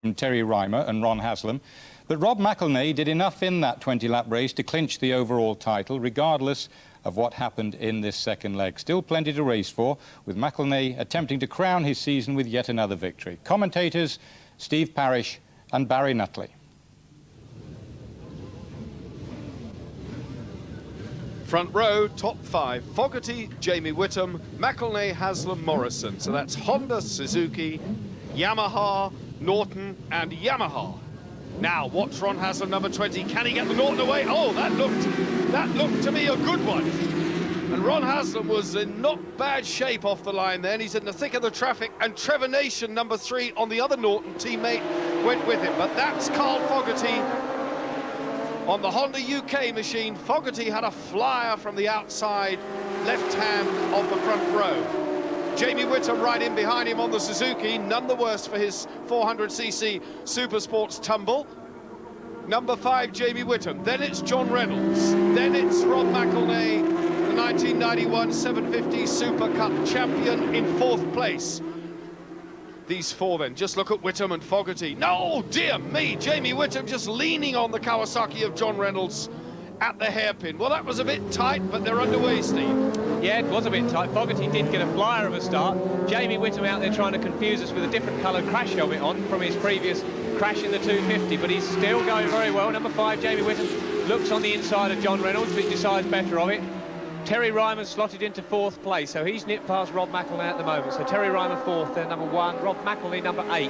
from Terry Rymer and Ron Haslam. But Rob McElnea did enough in that 20-lap race to clinch the overall title, regardless of what happened in this second leg. Still plenty to race for, with McElnea attempting to crown his season with yet another victory. Commentators Steve Parish and Barry Nutley. Front row, top five: Fogarty, Jamie Witham, McElnea, Haslam, Morrison. So that's Honda, Suzuki, Yamaha, Norton and Yamaha. Now watch Ron Haslam, number 20. Can he get the Norton away? Oh, that looked to me a good one. And Ron Haslam was in not bad shape off the line then. He's in the thick of the traffic, and Trevor Nation, number 3, on the other Norton teammate, went with him. But that's Carl Fogarty on the Honda UK machine. Fogarty had a flyer from the outside left hand of the front row. Jamie Witham right in behind him on the Suzuki, none the worse for his 400cc Supersports tumble. Number 5, Jamie Witham. Then it's John Reynolds. Then it's Rob McElnea, the 1991 750 Super Cup champion, in 4th place. These four then, just look at Witham and Fogarty. No, dear me, Jamie Witham just leaning on the Kawasaki of John Reynolds at the hairpin. Well, that was a bit tight, but they're underway, Steve. Yeah, it was a bit tight. Fogarty did get a flyer of a start. Jamie Witham out there trying to confuse us with a different coloured crash helmet on from his previous crash in the 250, but he's still going very well. Number 5, Jamie Witham, looks on the inside of John Reynolds, but decides better of it. Terry Rymer slotted into 4th place, so he's nipped past Rob McElnea at the moment. So Terry Rymer 4th, then number 1, Rob McElnea number 8.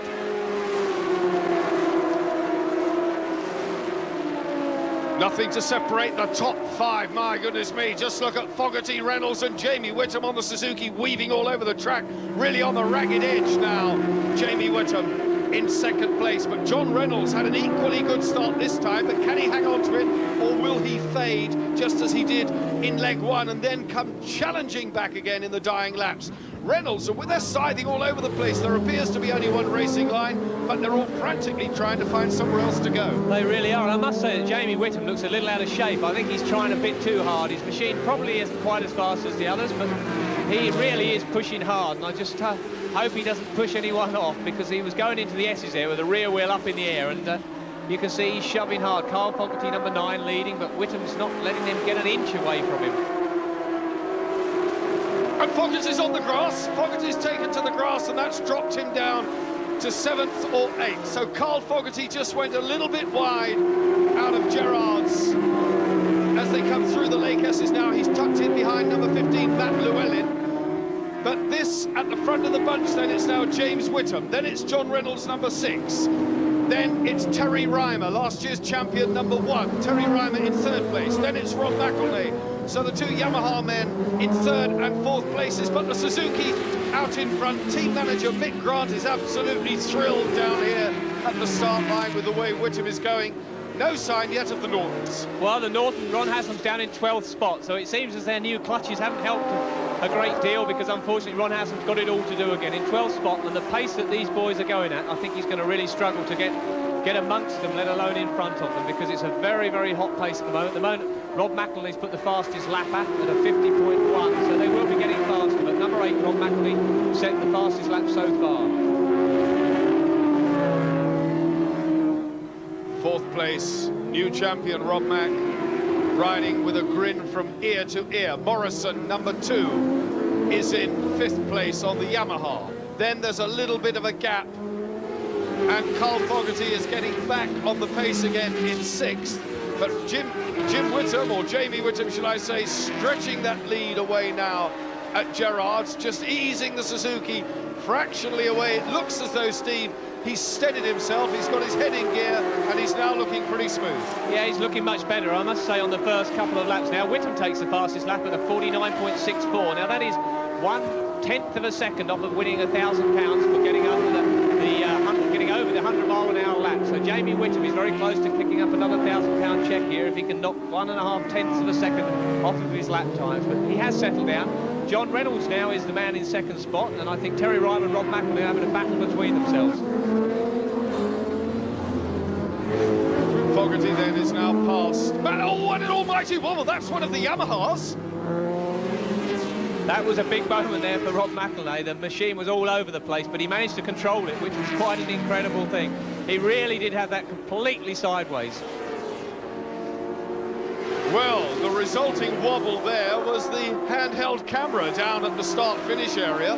Nothing to separate the top 5, my goodness me. Just look at Fogarty, Reynolds and Jamie Witham on the Suzuki, weaving all over the track, really on the ragged edge now. Jamie Witham in 2nd place, but John Reynolds had an equally good start this time, but can he hang on to it, or will he fade just as he did in leg 1 and then come challenging back again in the dying laps? Reynolds, they're scything all over the place. There appears to be only one racing line, but they're all frantically trying to find somewhere else to go. They really are, and I must say that Jamie Witham looks a little out of shape. I think he's trying a bit too hard. His machine probably isn't quite as fast as the others, but he really is pushing hard, and I just hope he doesn't push anyone off, because he was going into the S's there with the rear wheel up in the air, and you can see he's shoving hard. Carl Fogarty, number 9, leading, but Witham's not letting them get an inch away from him. And Fogarty's on the grass. Fogarty's taken to the grass, and that's dropped him down to 7th or 8th. So Carl Fogarty just went a little bit wide out of Gerard's as they come through the Lake S's now. He's tucked in behind number 15, Matt Llewellyn. But this, at the front of the bunch, then it's now James Witham. Then it's John Reynolds, number 6. Then it's Terry Rymer, last year's champion, number 1. Terry Rymer in 3rd place. Then it's Rob McElnea. So the 2 Yamaha men in 3rd and 4th places, but the Suzuki out in front. Team manager Mick Grant is absolutely thrilled down here at the start line with the way Witham is going. No sign yet of the Nortons. Well, the Norton, Ron Haslam's down in 12th spot, so it seems as their new clutches haven't helped a great deal, because unfortunately Ron Haslam's got it all to do again in 12th spot, and the pace that these boys are going at, I think he's going to really struggle to get amongst them, let alone in front of them, because it's a very, very hot pace at the moment. Rob McElnea's put the fastest lap at a 50.1, so they will be getting faster, but number 8, Rob McElnea, set the fastest lap so far. 4th place, new champion Rob Mac, riding with a grin from ear to ear. Morrison, number 2, is in 5th place on the Yamaha. Then there's a little bit of a gap, and Carl Fogarty is getting back on the pace again in 6th. But Jim Witham, or Jamie Witham, should I say, stretching that lead away now at Gerard's, just easing the Suzuki fractionally away. It looks as though, Steve, he's steadied himself, he's got his head in gear, and he's now looking pretty smooth. Yeah, he's looking much better, I must say, on the first couple of laps now. Witham takes the fastest lap at a 49.64. Now, that is 1/10 of a second off of winning £1,000 for getting over the 100-mile-an-hour lap. So Jamie Witham is very close to picking up another £1,000 check here if he can knock 1.5 of a second off of his lap times. But he has settled down. John Reynolds now is the man in 2nd spot, and I think Terry Rymer and Rob McElnea are having a battle between themselves. Fogarty then is now past. Oh, what an almighty wobble! That's one of the Yamahas. That was a big moment there for Rob McElnea. The machine was all over the place, but he managed to control it, which was quite an incredible thing. He really did have that completely sideways. Well, the resulting wobble there was the handheld camera down at the start-finish area,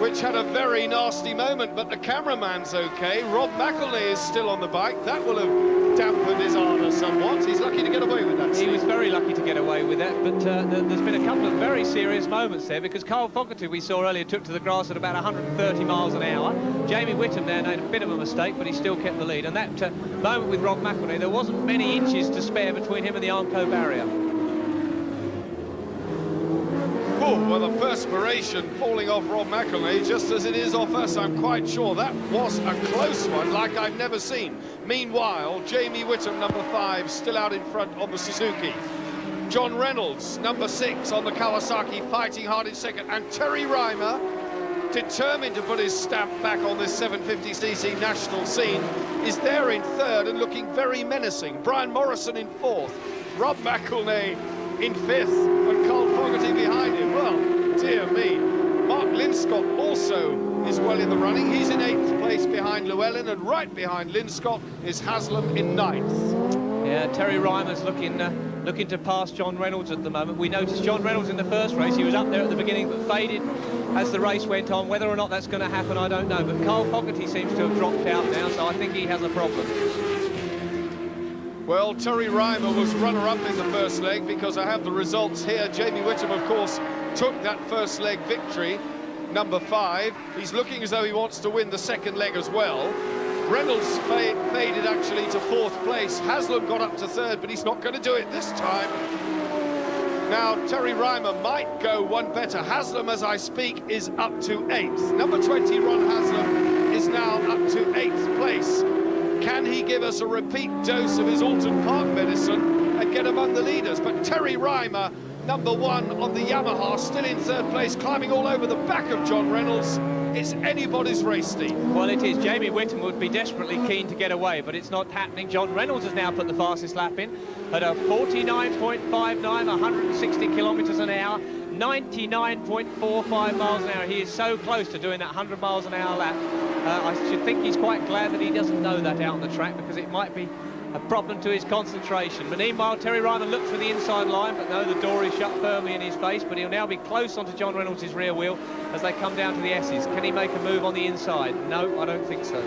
which had a very nasty moment, but the cameraman's okay. Rob McElnea is still on the bike. That will have dampened his ardour somewhat. He's lucky to get away with that. He was very lucky to get away with that, but there's been a couple of very serious moments there, because Carl Fogarty, we saw earlier, took to the grass at about 130 miles an hour. Jamie Witham there made a bit of a mistake, but he still kept the lead. And that moment with Rob McElnea, there wasn't many inches to spare between him and the Armco barrier. Oh, well, the perspiration falling off Rob McElnea just as it is off us. I'm quite sure that was a close one, like I've never seen. Meanwhile, Jamie Witham, number 5, still out in front on the Suzuki. John Reynolds, number 6 on the Kawasaki, fighting hard in second. And Terry Rymer, determined to put his stamp back on this 750cc national scene, is there in third and looking very menacing. Brian Morrison in fourth. Rob McElnea in fifth, and Carl Fogarty behind him. Well, dear me. Mark Linscott also is well in the running. He's in 8th place behind Llewellyn, and right behind Linscott is Halsam in 9th. Yeah, Terry Rymer's looking to pass John Reynolds at the moment. We noticed John Reynolds in the first race. He was up there at the beginning, but faded as the race went on. Whether or not that's going to happen, I don't know. But Carl Fogarty seems to have dropped out now, so I think he has a problem. Well, Terry Rymer was runner-up in the first leg, because I have the results here. Jamie Witham, of course, took that first leg victory, number 5. He's looking as though he wants to win the second leg as well. Reynolds faded actually to 4th place. Halsam got up to 3rd, but he's not going to do it this time. Now, Terry Rymer might go one better. Halsam, as I speak, is up to 8th. Number 20, Ron Halsam, is now up to 8th place. Can he give us a repeat dose of his Alton Park medicine and get among the leaders? But Terry Rymer, number 1 on the Yamaha, still in 3rd place, climbing all over the back of John Reynolds. It's anybody's race, Steve. Well, it is. Jamie Witham would be desperately keen to get away, but it's not happening. John Reynolds has now put the fastest lap in at a 49.59, 160 kilometres an hour, 99.45 miles an hour. He is so close to doing that 100 miles an hour lap. I should think he's quite glad that he doesn't know that out on the track, because it might be a problem to his concentration. But meanwhile, Terry Rymer looked for the inside line, but no, the door is shut firmly in his face. But he'll now be close onto John Reynolds' rear wheel as they come down to the S's. Can he make a move on the inside? No, I don't think so.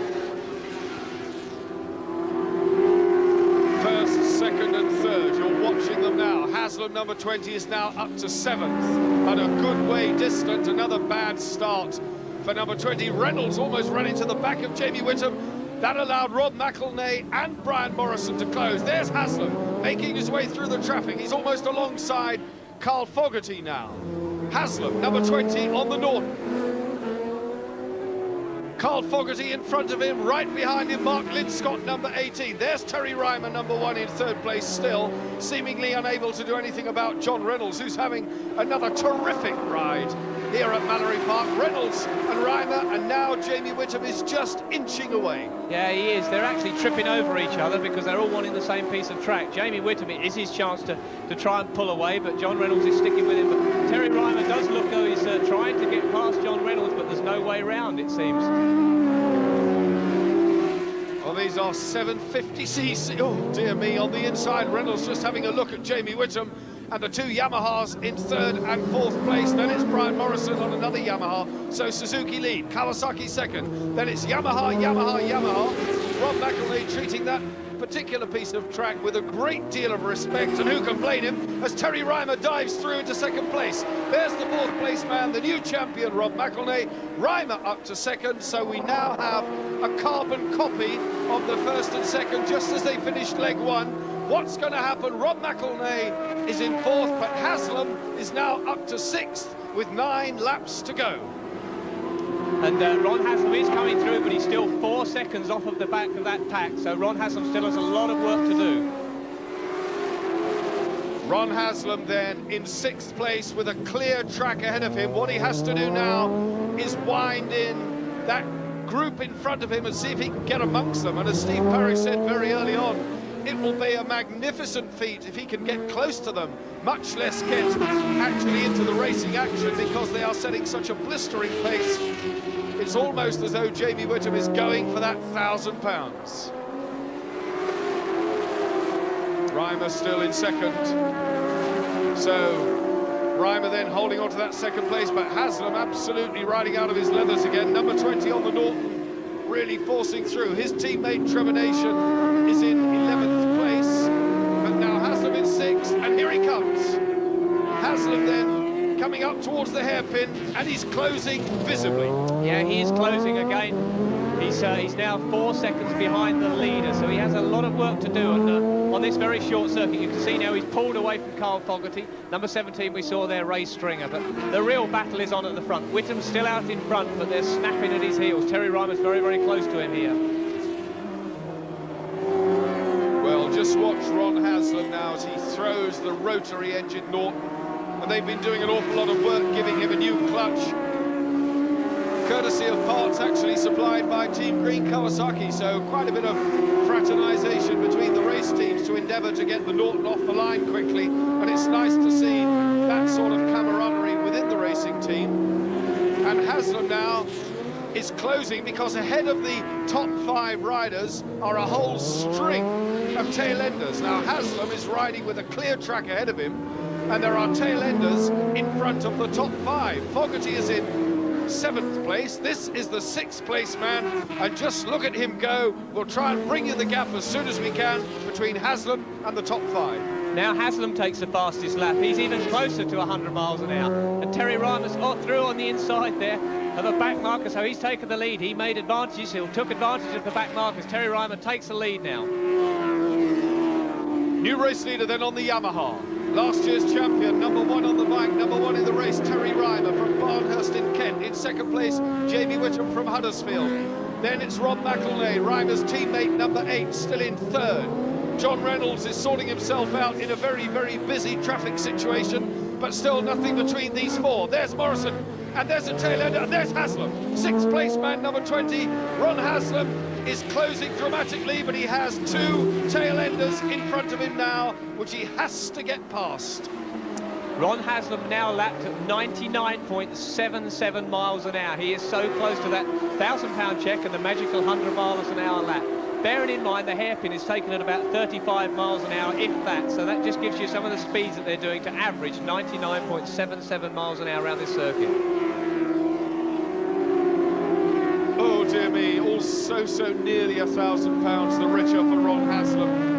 First, second and third, you're watching them now. Halsam, number 20, is now up to 7th, at a good way distant. Another bad start for number 20. Reynolds almost ran into the back of Jamie Witham. That allowed Rob McElnea and Brian Morrison to close. There's Halsam making his way through the traffic. He's almost alongside Carl Fogarty now. Halsam, number 20, on the Norton. Carl Fogarty in front of him, right behind him, Mark Linscott, number 18. There's Terry Rymer, number 1, in 3rd place still, seemingly unable to do anything about John Reynolds, who's having another terrific ride here at Mallory Park. Reynolds and Rymer, and now Jamie Witham is just inching away. Yeah, he is. They're actually tripping over each other because they're all wanting the same piece of track. Jamie Witham, it is his chance to try and pull away, but John Reynolds is sticking with him. But Terry Rymer does look though he's trying to get past John Reynolds, but there's no way round, it seems. Well, these are 750cc. Oh, dear me, on the inside, Reynolds just having a look at Jamie Witham, and the 2 Yamahas in 3rd and 4th place. Then it's Brian Morrison on another Yamaha. So Suzuki lead, Kawasaki 2nd. Then it's Yamaha, Yamaha, Yamaha. Rob McElnea treating that particular piece of track with a great deal of respect, and who can blame him as Terry Rymer dives through into 2nd place. There's the 4th place man, the new champion, Rob McElnea. Rymer up to 2nd, so we now have a carbon copy of the 1st and 2nd just as they finished leg 1. What's going to happen? Rob McElnea is in 4th, but Halsam is now up to 6th with 9 laps to go. And Ron Halsam is coming through, but he's still 4 seconds off of the back of that pack, so Ron Halsam still has a lot of work to do. Ron Halsam then in 6th place with a clear track ahead of him. What he has to do now is wind in that group in front of him and see if he can get amongst them. And as Steve Parrish said very early on, it will be a magnificent feat if he can get close to them, much less get actually into the racing action, because they are setting such a blistering pace It's almost as though Jamie Witham is going for that £1,000. Rymer still in second. So Rymer then holding on to that second place, but Halsam absolutely riding out of his leathers again. Number 20 on the Norton, really forcing through. His teammate Trevor Nation is in 11th place, but now Halsam in 6th, and here he comes. Halsam then coming up towards the hairpin, and he's closing visibly. Yeah, he is closing again. He's now 4 seconds behind the leader, so he has a lot of work to do on this very short circuit. You can see now he's pulled away from Carl Fogarty. Number 17 we saw there, Ray Stringer, but the real battle is on at the front. Witham's still out in front, but they're snapping at his heels. Terry Rymer's very, very close to him here. Well, just watch Ron Halsam now as he throws the rotary engine Norton, and they've been doing an awful lot of work giving him a new clutch, courtesy of parts actually supplied by Team Green Kawasaki, so quite a bit of fraternisation between the race teams to endeavour to get the Norton off the line quickly, and it's nice to see that sort of camaraderie within the racing team. And Halsam now is closing, because ahead of the top 5 riders are a whole string of tail-enders. Now Halsam is riding with a clear track ahead of him, and there are tail-enders in front of the top 5. Fogarty is in 7th place. This is the 6th place man, and just look at him go. We'll try and bring you the gap as soon as we can between Halsam and the top 5. Now Halsam takes the fastest lap. He's even closer to 100 miles an hour. And Terry Rymer's through on the inside there of a back marker, so he's taken the lead. He made advantages, he took advantage of the back markers. Terry Rymer takes the lead now. New race leader then on the Yamaha. Last year's champion, number 1 on the bike, number 1 in the race, Terry Rymer from Barnhurst in Kent. In second place, Jamie Witham from Huddersfield. Then it's Rob McElnea, Rymer's teammate, number 8, still in 3rd. John Reynolds is sorting himself out in a very, very busy traffic situation, but still nothing between these 4. There's Morrison, and there's a tail-ender, and there's Halsam. 6th place man, number 20, Ron Halsam, is closing dramatically, but he has 2 tail-enders in front of him now, which he has to get past. Ron Halsam now lapped at 99.77 miles an hour. He is so close to that £1,000 check and the magical 100 miles an hour lap. Bearing in mind the hairpin is taken at about 35 miles an hour, if that, so that just gives you some of the speeds that they're doing to average 99.77 miles an hour around this circuit. Oh dear me, all so nearly £1,000 the richer for Ron Halsam.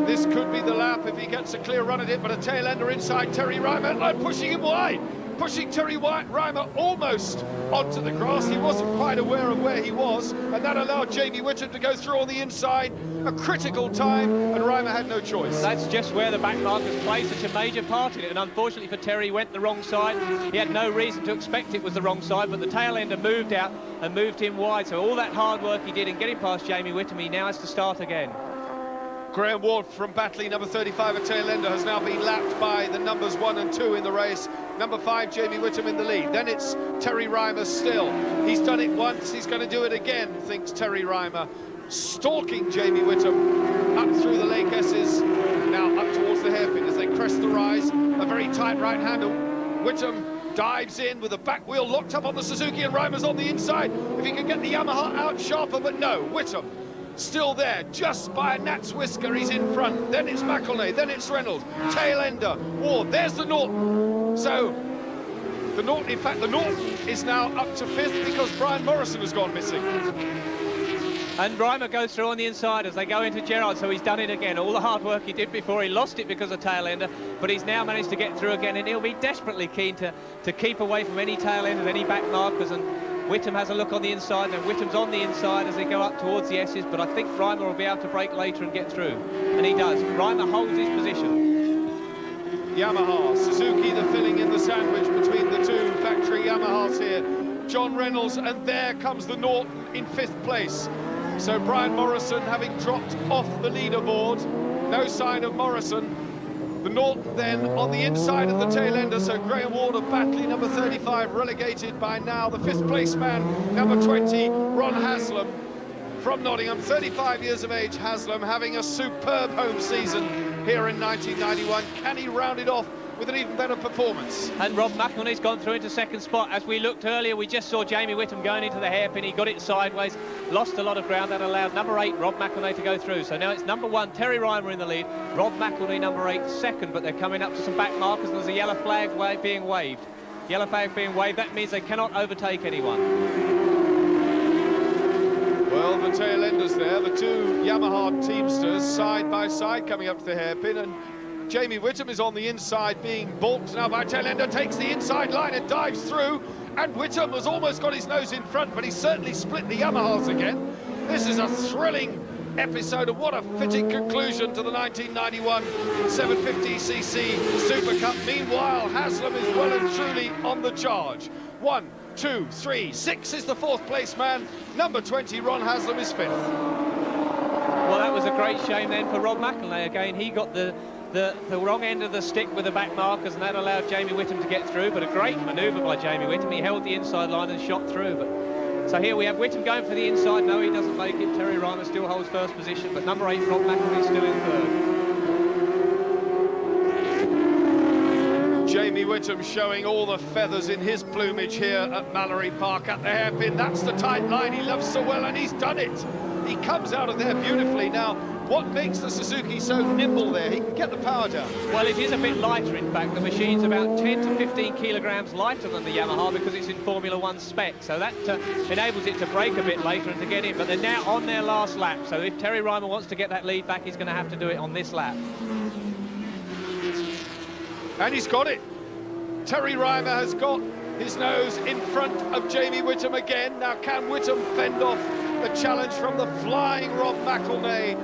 This could be the lap if he gets a clear run at it, but a tail-ender inside Terry Rymer, and pushing him wide. Pushing Terry Rymer almost onto the grass. He wasn't quite aware of where he was, and that allowed Jamie Witham to go through on the inside. A critical time, and Rymer had no choice. That's just where the back markers play such a major part in it, and unfortunately for Terry, he went the wrong side. He had no reason to expect it was the wrong side, but the tail-ender moved out and moved him wide, so all that hard work he did in getting past Jamie Witham, he now has to start again. Graham Ward from Batley, number 35, a tail-ender, has now been lapped by the numbers 1 and 2 in the race. Number 5, Jamie Witham in the lead. Then it's Terry Rymer still. He's done it once, he's going to do it again, thinks Terry Rymer. Stalking Jamie Witham up through the Lake S's, now up towards the hairpin as they crest the rise. A very tight right handle. Witham dives in with the back wheel locked up on the Suzuki, and Rymer's on the inside. If he can get the Yamaha out sharper, but no, Witham still there, just by a gnat's whisker. He's in front. Then it's McElnea, then it's Reynolds, tail-ender, Ward, there's the Norton. So, the Norton, in fact, the Norton is now up to 5th because Brian Morrison has gone missing. And Rymer goes through on the inside as they go into Gerard, so he's done it again. All the hard work he did before, he lost it because of tail-ender, but he's now managed to get through again, and he'll be desperately keen to keep away from any tail-enders, any back markers, and Witham has a look on the inside. Now Witham's on the inside as they go up towards the S's, but I think Rymer will be able to break later and get through, and he does. Rymer holds his position. Yamaha, Suzuki, the filling in the sandwich between the 2 factory Yamahas here. John Reynolds, and there comes the Norton in 5th place. So Brian Morrison having dropped off the leaderboard, no sign of Morrison. The Norton then on the inside of the tail-ender, so Graham Ward of Batley, number 35, relegated by now. The 5th place man, number 20, Ron Halsam from Nottingham, 35 years of age. Halsam having a superb home season here in 1991. Can he round it off with an even better performance. And Rob McElnea's gone through into second spot. As we looked earlier, we just saw Jamie Witham going into the hairpin. He got it sideways, lost a lot of ground. That allowed number 8, Rob McElnea, to go through. So now it's number 1, Terry Rymer in the lead. Rob McElnea, number 8, second, but they're coming up to some back markers, and there's a yellow flag being waved. Yellow flag being waved, that means they cannot overtake anyone. Well, the tail enders there, the two Yamaha teamsters side by side coming up to the hairpin, and Jamie Witham is on the inside being balked now by tail ender, takes the inside line and dives through, and Witham has almost got his nose in front, but he's certainly split the Yamahas again. This is a thrilling episode, and what a fitting conclusion to the 1991 750cc Super Cup. Meanwhile, Halsam is well and truly on the charge. 1, 2, 3, 6 is the 4th place man. Number 20, Ron Halsam, is 5th. Well, that was a great shame then for Rob McElnea. Again, he got the wrong end of the stick with the back markers, and that allowed Jamie Witham to get through, but a great manoeuvre by Jamie Witham. He held the inside line and shot through. So here we have Witham going for the inside. No, he doesn't make it. Terry Rymer still holds first position, but number 8, Rob McElnea, still in third. Jamie Witham showing all the feathers in his plumage here at Mallory Park at the hairpin. That's the tight line he loves so well, and he's done it. He comes out of there beautifully. Now, what makes the Suzuki so nimble there? He can get the power down. Well, it is a bit lighter, in fact. The machine's about 10 to 15 kilograms lighter than the Yamaha because it's in Formula 1 spec. So that enables it to brake a bit later and to get in. But they're now on their last lap. So if Terry Rymer wants to get that lead back, he's going to have to do it on this lap. And he's got it. Terry Rymer has got his nose in front of Jamie Witham again. Now, can Witham fend off the challenge from the flying Rob McElnea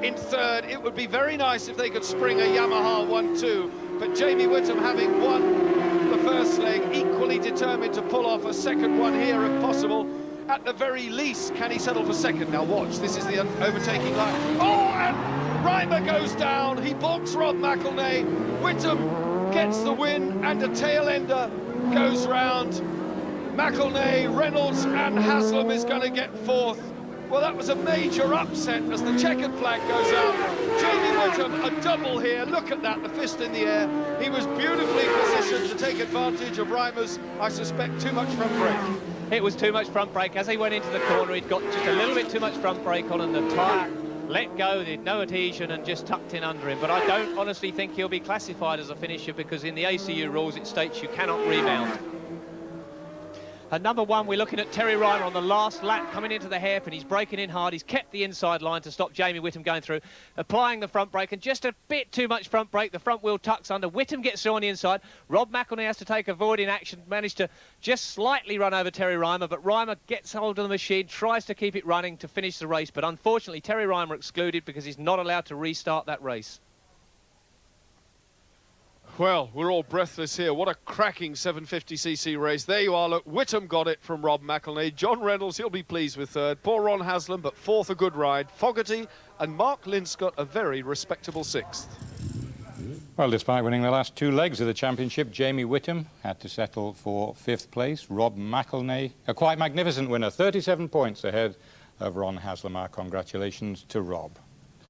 in third? It would be very nice if they could spring a Yamaha 1-2, but Jamie Witham, having won the first leg, equally determined to pull off a second one here if possible. At the very least, can he settle for second? Now watch, this is the overtaking line. Oh, and Rymer goes down. He balks Rob McElnea. Witham gets the win, and a tail ender goes round. McElnea, Reynolds and Halsam is going to get 4th. Well, that was a major upset as the checkered flag goes out. Jamie Witham, a double here. Look at that, the fist in the air. He was beautifully positioned to take advantage of Rymer's, I suspect, too much front brake. It was too much front brake. As he went into the corner, he'd got just a little bit too much front brake on, and the tyre let go, there'd no adhesion and just tucked in under him. But I don't honestly think he'll be classified as a finisher because in the ACU rules it states you cannot rebound. And number 1, we're looking at Terry Rymer on the last lap coming into the hairpin. He's braking in hard. He's kept the inside line to stop Jamie Witham going through, applying the front brake, and just a bit too much front brake. The front wheel tucks under. Witham gets through on the inside. Rob McElnea has to take avoiding action, managed to just slightly run over Terry Rymer, but Rymer gets hold of the machine, tries to keep it running to finish the race, but unfortunately Terry Rymer excluded because he's not allowed to restart that race. Well, we're all breathless here. What a cracking 750cc race. There you are, look, Witham got it from Rob McElnea. John Reynolds, he'll be pleased with third. Poor Ron Halsam, but 4th, a good ride. Fogarty and Mark Linscott, a very respectable 6th. Well, despite winning the last 2 legs of the championship, Jamie Witham had to settle for 5th place. Rob McElnea, a quite magnificent winner, 37 points ahead of Ron Halsam. Our congratulations to Rob.